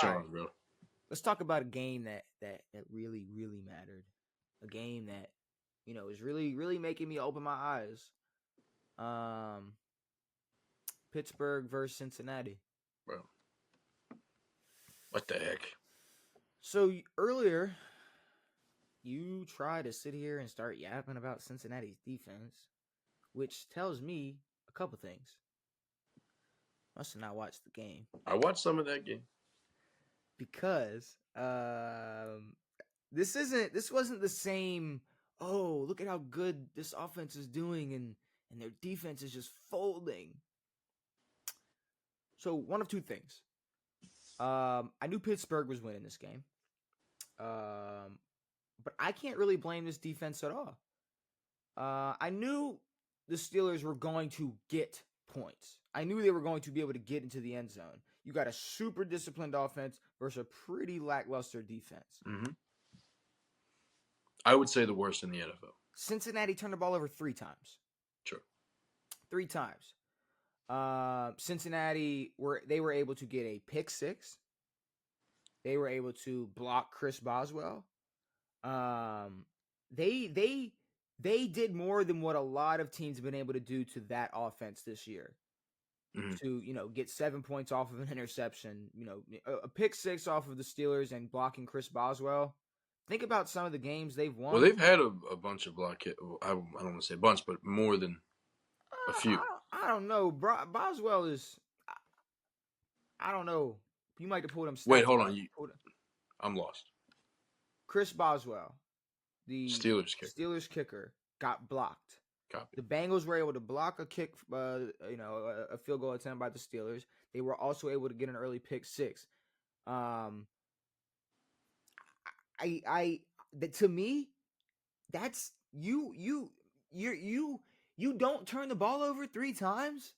Sean, bro. Let's talk about a game that really, really mattered. A game that, is really, really making me open my eyes. Pittsburgh versus Cincinnati. Bro. What the heck? So earlier, you try to sit here and start yapping about Cincinnati's defense, which tells me a couple things. Must have not watched the game. I watched some of that game. Because this wasn't the same, oh, look at how good this offense is doing and their defense is just folding. So one of two things. I knew Pittsburgh was winning this game. But I can't really blame this defense at all. I knew the Steelers were going to get points. I knew they were going to be able to get into the end zone. You got a super disciplined offense versus a pretty lackluster defense. Mm-hmm. I would say the worst in the NFL. Cincinnati turned the ball over 3 times. Sure. 3 times. Cincinnati were able to get a pick 6. They were able to block Chris Boswell. They did more than what a lot of teams have been able to do to that offense this year. Mm-hmm. To, get 7 points off of an interception, a pick 6 off of the Steelers and blocking Chris Boswell. Think about some of the games they've won. Well, they've had a bunch of block hit. I don't want to say a bunch, but more than a few. I don't know. Boswell is, I don't know. You might have pulled him. Wait, hold on. I'm lost. Chris Boswell, the Steelers kicker, got blocked. Copy. The Bengals were able to block a kick, a field goal attempt by the Steelers. They were also able to get an early pick 6. To me, that's you don't turn the ball over 3 times,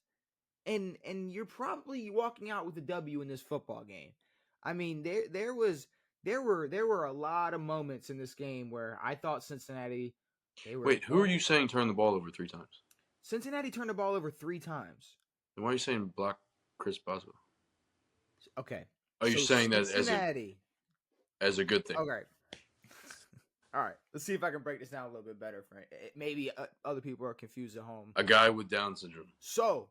and you're probably walking out with a W in this football game. I mean, there were a lot of moments in this game where I thought Cincinnati. Wait, who are you saying turned the ball over 3 times? Cincinnati turned the ball over 3 times. Then why are you saying block Chris Boswell? Okay. Are you saying that as a good thing? Okay. All right. Let's see if I can break this down a little bit better. Maybe other people are confused at home. A guy with Down syndrome. So,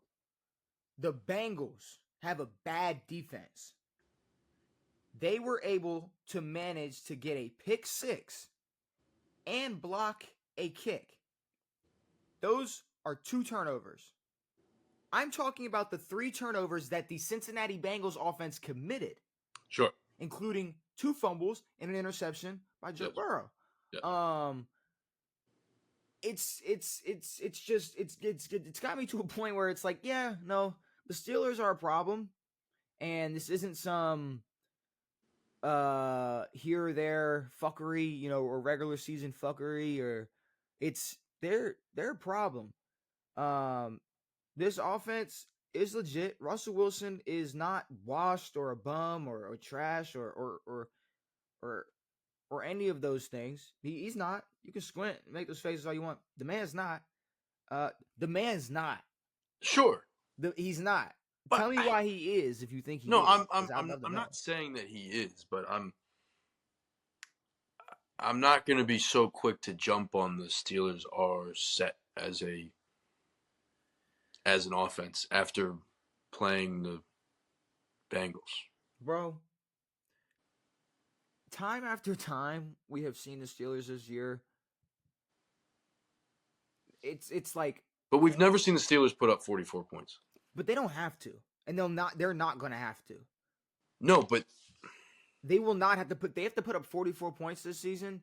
the Bengals have a bad defense. They were able to manage to get a pick 6 and block a kick. Those are 2 turnovers. I'm talking about the 3 turnovers that the Cincinnati Bengals offense committed. Sure. Including 2 fumbles and an interception by Joe Burrow. Yep. It's got me to a point where it's like, yeah, no, the Steelers are a problem, and this isn't some here or there fuckery, or regular season fuckery, or it's they're a problem. This offense is legit. Russell Wilson is not washed or a bum or trash or any of those things. He's not. You can squint and make those faces all you want. The man's not. Sure. He's not. But Tell me why he is if you think he is. No, I'm not saying that he is, but I'm not going to be so quick to jump on the Steelers are set as an offense after playing the Bengals. Bro, time after time we have seen the Steelers this year. It's like, but we've never seen the Steelers put up 44 points. But they don't have to, and they're not going to have to. No, but they will not have to put. They have to put up 44 points this season.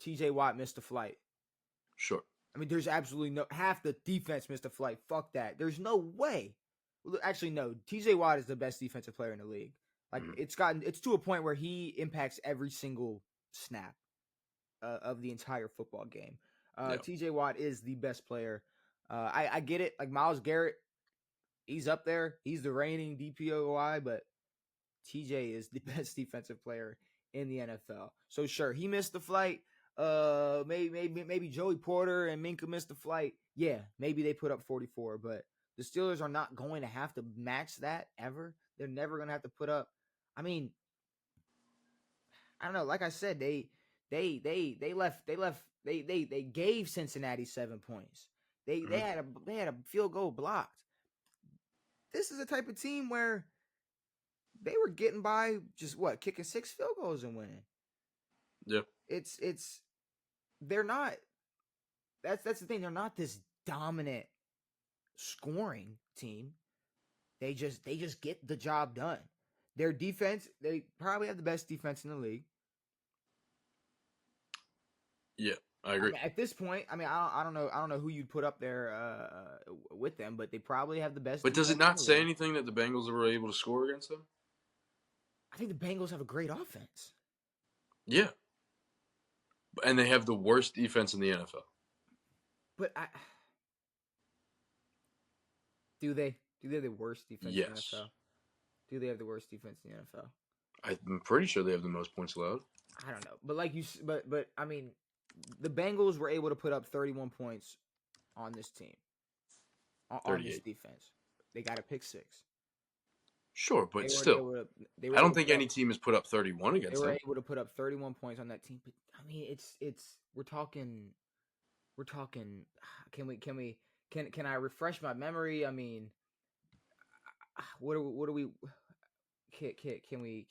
T.J. Watt missed a flight. Sure. I mean, there's absolutely no. Half the defense missed a flight. Fuck that. There's no way. Actually, no. T.J. Watt is the best defensive player in the league. Like, it's to a point where he impacts every single snap of the entire football game. T.J. Watt is the best player. I get it. Like, Myles Garrett, he's up there. He's the reigning DPOY, but TJ is the best defensive player in the NFL. So sure, he missed the flight. Maybe Joey Porter and Minka missed the flight. Yeah, maybe they put up 44, but the Steelers are not going to have to match that ever. They're never going to have to put up. I mean, I don't know. Like I said, they gave Cincinnati 7 points. They Mhm. had a field goal blocked. This is the type of team where they were getting by just kicking 6 field goals and winning. Yeah. It's they're not. That's the thing. They're not this dominant scoring team. They just get the job done. Their defense, they probably have the best defense in the league. Yeah, I I agree. mean, at this point, I don't know who you'd put up there with them, but they probably have the best But does it defense in not the say league. anything that the Bengals were able to score against them? I think the Bengals have a great offense, Yeah, and they have the worst defense in the NFL. but do they? Do they have the worst defense in the Yes, NFL? Do they have the worst defense in the NFL? I'm pretty sure they have the most points allowed. I don't know, but but I mean, the Bengals were able to put up 31 points on this team, on this 38. defense. They got a pick six. Sure, They but were still, able to. They were I don't able to think put up. any team has put up 31 They against were them. able to put up 31 points on that team. But I mean, it's we're talking. We're talking. Can I refresh my memory? I mean, what do we can we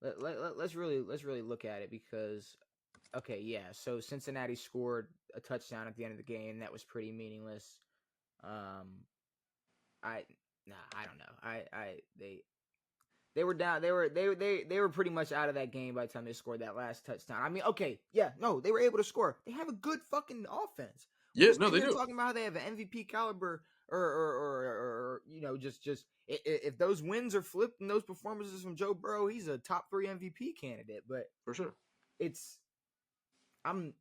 let's really look at it because okay, yeah, so Cincinnati scored a touchdown at the end of the game that was pretty meaningless. um I I don't know. They were down. They were pretty much out of that game by the time they scored that last touchdown. I mean, okay, yeah, no, they were able to score. They have a good fucking offense. Yeah, We're no, sitting they here do. talking about how they have an MVP caliber, or just if those wins are flipped and those performances from Joe Burrow, he's a top 3 MVP candidate. But For sure. it's I don't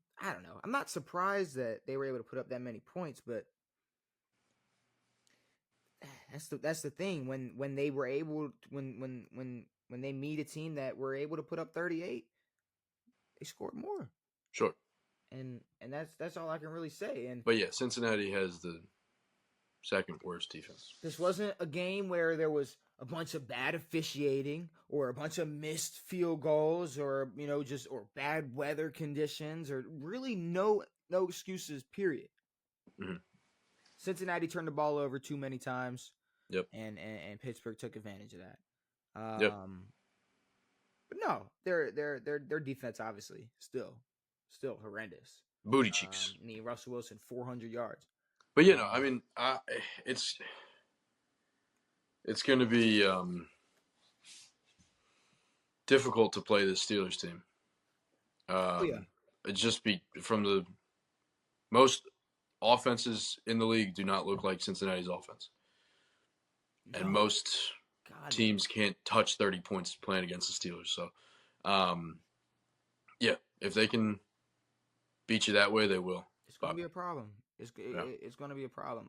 know. I'm not surprised that they were able to put up that many points, but that's the thing when they were able to, when they meet a team that were able to put up 38, they scored more. Sure. And that's all I can really say. And But yeah, Cincinnati has the second worst defense. this wasn't a game where there was a bunch of bad officiating or a bunch of missed field goals or just or bad weather conditions or really no excuses, period. Mm-hmm. Cincinnati turned the ball over too many times, Yep. and Pittsburgh took advantage of that. Yep. But no, their defense obviously still horrendous. Booty cheeks. I mean, Russell Wilson 400 yards. But you know, I Um, mean, it's going to be difficult to play this Steelers team. oh yeah, It just be from the most offenses in the league do not look like Cincinnati's offense, and no, most God no. teams can't touch 30 points playing against the Steelers. So, um, yeah, if they can beat you that way, they will. It's gonna But be a problem. yeah. It's gonna be a problem.